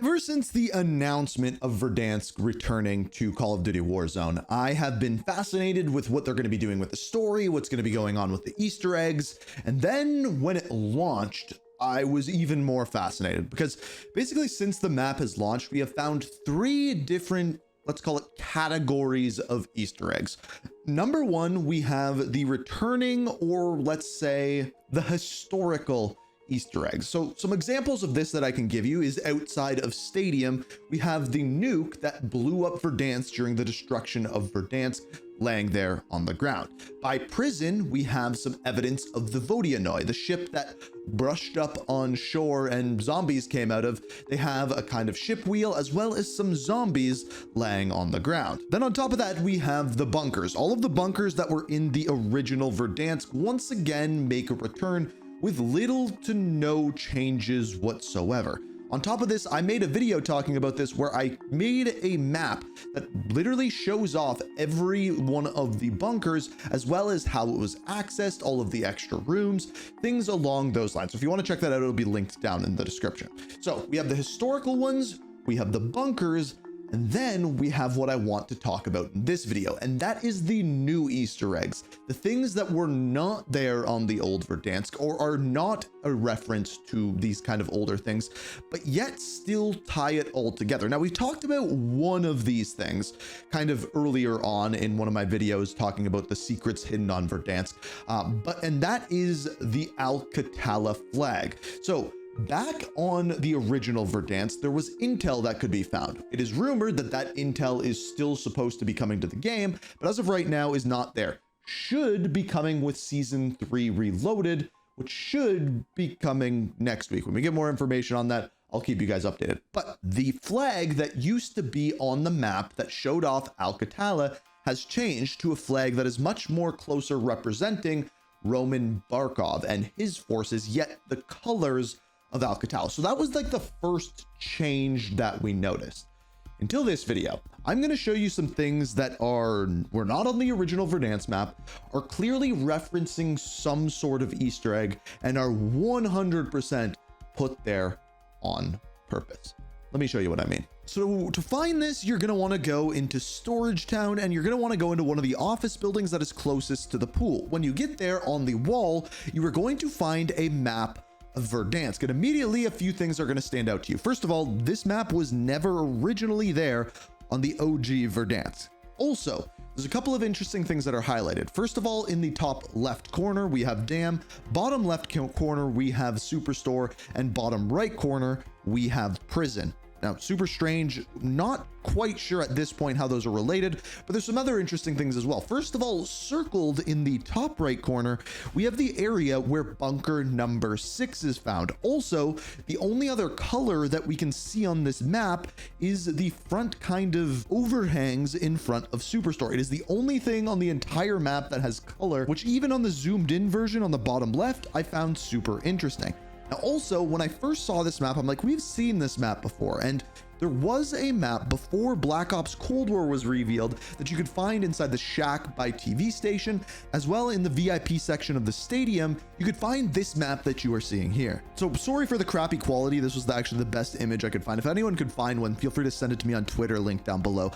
Ever since the announcement of Verdansk returning to Call of Duty Warzone, I have been fascinated with what they're going to be doing with the story, what's going to be going on with the Easter eggs, and then when it launched, I was even more fascinated because basically since the map has launched, we have found 3 different, let's call it categories of Easter eggs. Number 1, we have the returning, or let's say the historical Easter eggs. So some examples of this that I can give you is outside of Stadium, we have the nuke that blew up Verdansk during the destruction of Verdansk laying there on the ground. By prison, we have some evidence of the Vodianoi, the ship that brushed up on shore and zombies came out of. They have a kind of ship wheel as well as some zombies laying on the ground. Then on top of that, we have the bunkers. All of the bunkers that were in the original Verdansk once again make a return with little to no changes whatsoever. On top of this, I made a video talking about this where I made a map that literally shows off every one of the bunkers, as well as how it was accessed, all of the extra rooms, things along those lines. So if you want to check that out, it'll be linked down in the description. So we have the historical ones, we have the bunkers, and then we have what I want to talk about in this video, and that is the new Easter eggs, the things that were not there on the old Verdansk or are not a reference to these kind of older things, but yet still tie it all together. Now, we talked about one of these things kind of earlier on in one of my videos talking about the secrets hidden on Verdansk, and that is the Alcatala flag. So back on the original Verdansk, there was intel that could be found. It is rumored that that intel is still supposed to be coming to the game, but as of right now is not there. Should be coming with Season 3 Reloaded, which should be coming next week. When we get more information on that, I'll keep you guys updated. But the flag that used to be on the map that showed off Alcatala has changed to a flag that is much more closer representing Roman Barkov and his forces, yet the colors of Alcatala. So that was like the first change that we noticed. Until this video, I'm going to show you some things that were not on the original Verdansk map, are clearly referencing some sort of Easter egg, and are 100% put there on purpose. Let me show you what I mean. So to find this, you're going to want to go into Storage Town, and you're going to want to go into one of the office buildings that is closest to the pool. When you get there, on the wall, you are going to find a map of Verdansk, and immediately a few things are going to stand out to you. First of all, this map was never originally there on the OG Verdansk. Also, there's a couple of interesting things that are highlighted. First of all, in the top left corner, we have Dam. Bottom left corner, we have Superstore, and bottom right corner, we have Prison. Now, super strange, not quite sure at this point how those are related, but there's some other interesting things as well. First of all, circled in the top right corner, we have the area where bunker number 6 is found. Also, the only other color that we can see on this map is the front kind of overhangs in front of Superstore. It is the only thing on the entire map that has color, which even on the zoomed in version on the bottom left, I found super interesting. Now, also, when I first saw this map, I'm like, we've seen this map before, and there was a map before Black Ops Cold War was revealed that you could find inside the Shack by TV station, as well in the VIP section of the stadium. You could find this map that you are seeing here. So sorry for the crappy quality. This was actually the best image I could find. If anyone could find one, feel free to send it to me on Twitter, link down below.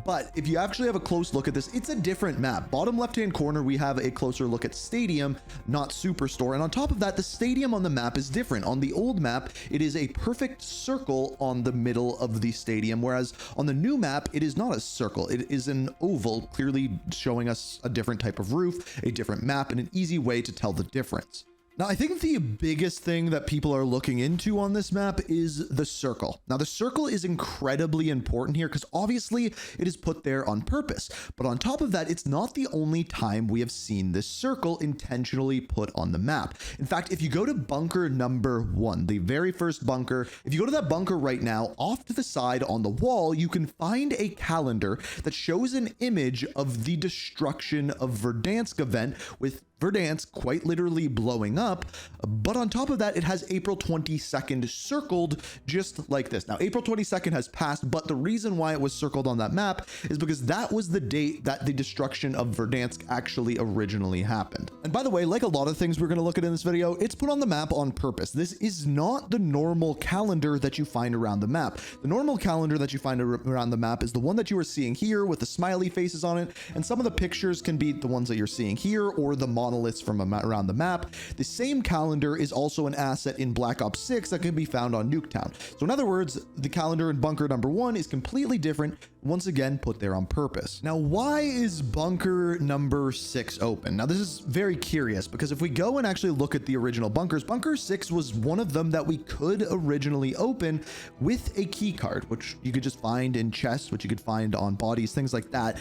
But if you actually have a close look at this, it's a different map. Bottom left-hand corner, we have a closer look at Stadium, not Superstore. And on top of that, the stadium on the map is different. On the old map, it is a perfect circle on the middle of the stadium, whereas on the new map, it is not a circle. It is an oval, clearly showing us a different type of roof, a different map, and an easy way to tell the difference. Now, I think the biggest thing that people are looking into on this map is the circle. Now, the circle is incredibly important here because obviously it is put there on purpose. But on top of that, it's not the only time we have seen this circle intentionally put on the map. In fact, if you go to bunker number 1, the very first bunker, if you go to that bunker right now, off to the side on the wall, you can find a calendar that shows an image of the destruction of Verdansk event with Verdansk quite literally blowing up. But on top of that, it has April 22nd circled just like this. Now, April 22nd has passed, but the reason why it was circled on that map is because that was the date that the destruction of Verdansk actually originally happened. And by the way, like a lot of things we're going to look at in this video, it's put on the map on purpose. This is not the normal calendar that you find around the map. The normal calendar that you find around the map is the one that you are seeing here with the smiley faces on it, and some of the pictures can be the ones that you're seeing here or the monoliths from around the map. The same calendar is also an asset in Black Ops 6 that can be found on Nuketown. So in other words, the calendar in bunker number 1 is completely different, once again put there on purpose. Now, why is bunker number 6 open? Now, this is very curious because if we go and actually look at the original bunkers, bunker 6 was one of them that we could originally open with a key card, which you could just find in chests, which you could find on bodies, things like that.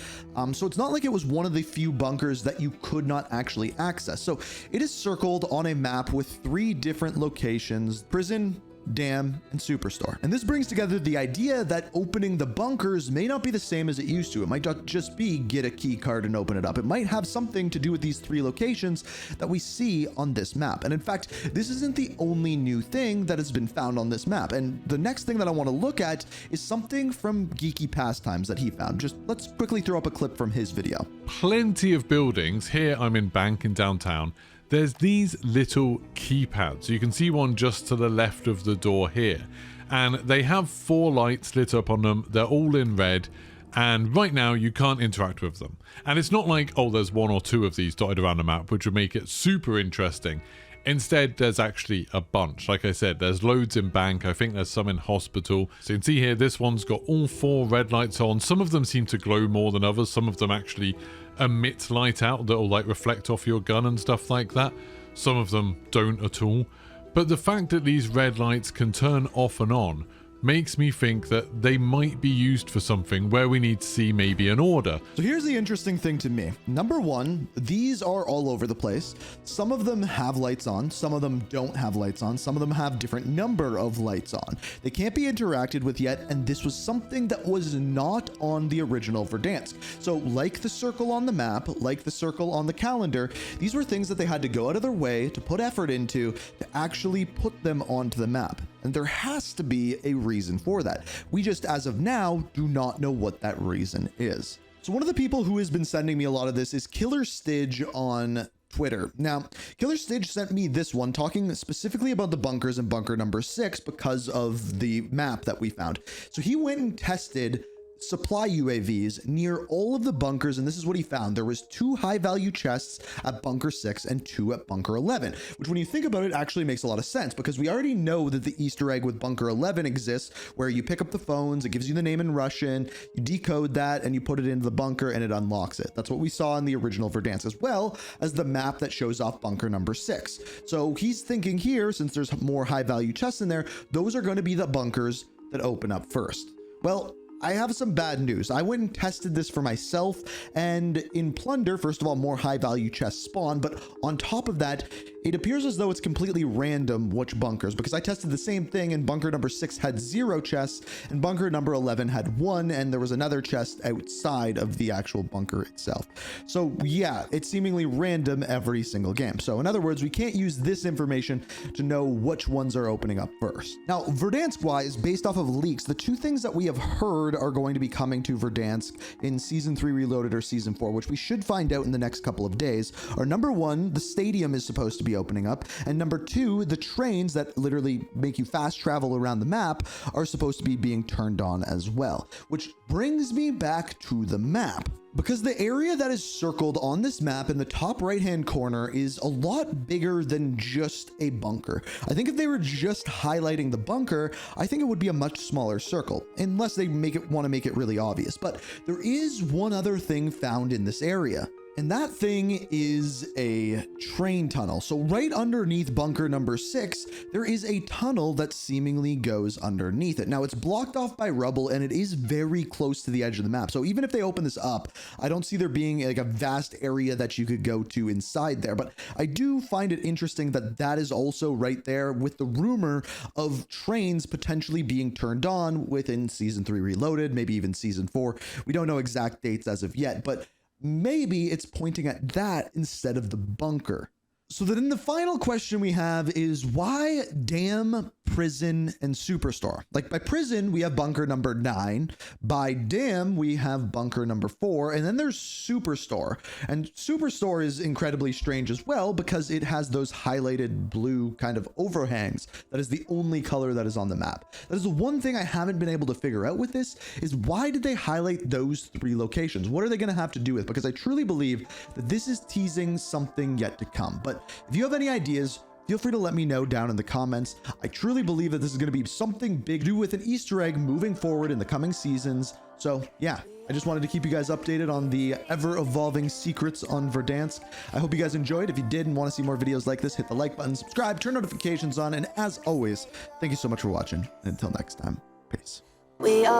So it's not like it was one of the few bunkers that you could not actually access. So it is circled on a map with 3 different locations: prison, dam, and superstore. And this brings together the idea that opening the bunkers may not be the same as it used to. It might not just be get a key card and open it up. It might have something to do with these 3 locations that we see on this map. And in fact, this isn't the only new thing that has been found on this map. And the next thing that I want to look at is something from Geeky Pastimes that he found. Just let's quickly throw up a clip from his video. Plenty of buildings. Here I'm in Bank in downtown. There's these little keypads. You can see one just to the left of the door here. And they have 4 lights lit up on them. They're all in red. And right now you can't interact with them. And it's not like, oh, there's 1 or 2 of these dotted around the map, which would make it super interesting. Instead, there's actually a bunch. Like I said, there's loads in Bank. I think there's some in Hospital. So you can see here, this one's got all 4 red lights on. Some of them seem to glow more than others. Some of them actually emit light out that will like reflect off your gun and stuff like that. Some of them don't at all. But the fact that these red lights can turn off and on makes me think that they might be used for something where we need to see maybe an order. So here's the interesting thing to me. Number 1, these are all over the place. Some of them have lights on, some of them don't have lights on, some of them have different number of lights on. They can't be interacted with yet, and this was something that was not on the original Verdansk. So like the circle on the map, like the circle on the calendar, these were things that they had to go out of their way to put effort into to actually put them onto the map. And there has to be a reason for that. We just, as of now, do not know what that reason is. So one of the people who has been sending me a lot of this is Killer Stidge on Twitter. Now, Killer Stidge sent me this one talking specifically about the bunkers in bunker number 6 because of the map that we found. So he went and tested supply UAVs near all of the bunkers, and this is what he found. There was 2 high value chests at bunker 6 and 2 at bunker 11, which when you think about it actually makes a lot of sense because we already know that the Easter egg with bunker 11 exists where you pick up the phones, it gives you the name in Russian, you decode that and you put it into the bunker and it unlocks it. That's what we saw in the original Verdansk, as well as the map that shows off bunker number 6. So he's thinking here, since there's more high value chests in there, those are going to be the bunkers that open up first. Well, I have some bad news. I went and tested this for myself, and in Plunder, first of all, more high value chests spawn, but on top of that, it appears as though it's completely random which bunkers, because I tested the same thing and bunker number 6 had 0 chests and bunker number 11 had 1, and there was another chest outside of the actual bunker itself. So yeah, it's seemingly random every single game. So in other words, we can't use this information to know which ones are opening up first. Now, Verdansk wise, based off of leaks, the 2 things that we have heard are going to be coming to Verdansk in Season 3 Reloaded or Season 4, which we should find out in the next couple of days, are number 1, the stadium is supposed to be opening up, and number 2, the trains that literally make you fast travel around the map are supposed to be being turned on as well. Which brings me back to the map, because the area that is circled on this map in the top right hand corner is a lot bigger than just a bunker. I think if they were just highlighting the bunker, I think it would be a much smaller circle, unless they want to make it really obvious. But there is one other thing found in this area, and that thing is a train tunnel. So right underneath bunker number 6, there is a tunnel that seemingly goes underneath it. Now, it's blocked off by rubble and it is very close to the edge of the map. So even if they open this up, I don't see there being like a vast area that you could go to inside there. But I do find it interesting that that is also right there, with the rumor of trains potentially being turned on within Season 3 Reloaded, maybe even Season 4. We don't know exact dates as of yet, but maybe it's pointing at that instead of the bunker. So then the final question we have is why dam, prison, and superstar? Like by prison, we have bunker number 9. By dam, we have bunker number 4. And then there's superstar. And superstar is incredibly strange as well because it has those highlighted blue kind of overhangs. That is the only color that is on the map. That is the one thing I haven't been able to figure out with this is why did they highlight those 3 locations? What are they going to have to do with? Because I truly believe that this is teasing something yet to come. But if you have any ideas, feel free to let me know down in the comments. I truly believe that this is going to be something big to do with an Easter egg moving forward in the coming seasons. So yeah, I just wanted to keep you guys updated on the ever-evolving secrets on Verdansk. I hope you guys enjoyed. If you did and want to see more videos like this, hit the like button, subscribe, turn notifications on, and as always, thank you so much for watching. Until next time, peace. We are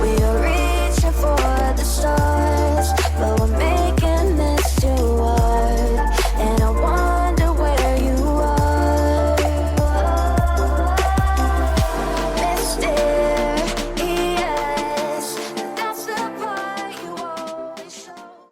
reaching for the stars, but we're making